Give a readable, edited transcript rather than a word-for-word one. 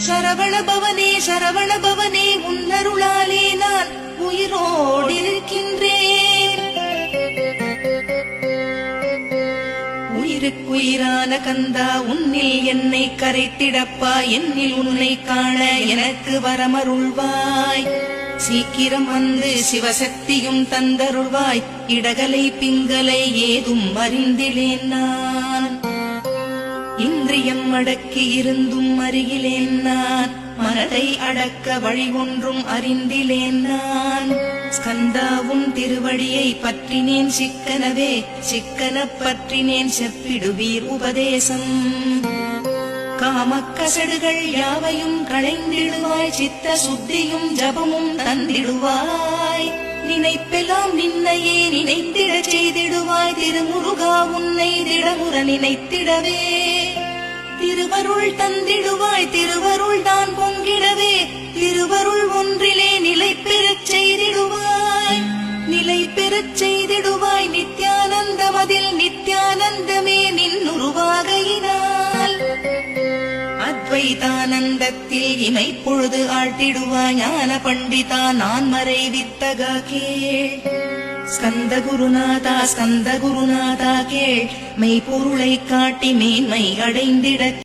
சரவண பவனே சரவண பவனே உன்னருளாலே நான் உயிரோடிருக்கின்றேன். உயிருக்குயிரான கந்தா உன்னில் என்னை கரைத்திடப்பா, என்னில் உன்னை காண எனக்கு வரமருள்வாய். சீக்கிரம் வந்து சிவசக்தியும் தந்தருள்வாய், இடகலை பிங்கலை ஏதும் அறிந்திலேன் நான். இந்திரியம் அடக்கி இருந்தும் அருகிலேன் நான், மனதை அடக்க வழி ஒன்றும் அறிந்திலேன் நான். ஸ்கந்தாவும் திருவடியை பற்றினேன் சிக்கனவே, சிக்கனப் பற்றினேன் செப்பிடுவீர் உபதேசம். காமக்கசடுகள் யாவையும் களைந்திடுவாய், சித்த சுத்தியும் ஜபமும் தந்திடுவாய். நினைப்பெல்லாம் நின்னையே நினைத்திடச் செய்திடுவாய், திருமுருகா உன்னை திடமுற நினைத்திடவே. திருவருள் தந்திடுவாய், திருவருள் தான் பொங்கிடவே, திருவருள் ஒன்றிலே நிலை பெறச் செய்திடுவாய். நிலை பெறச் செய்திடுவாய் நித்யானந்தமதில், நித்யானந்தமே நின்னுருவாகையினால். அத்வைதானந்தத்தில் இமைப்பொழுது ஆழ்த்திடுவாய், ஞான பண்டிதா நான் மறைவித்தகா கேள். ஸ்கந்த குருநாதா ஸ்கந்த குருநாதா கேள், மெய்ப்பொருளை காட்டி மேன்மை அடைந்திட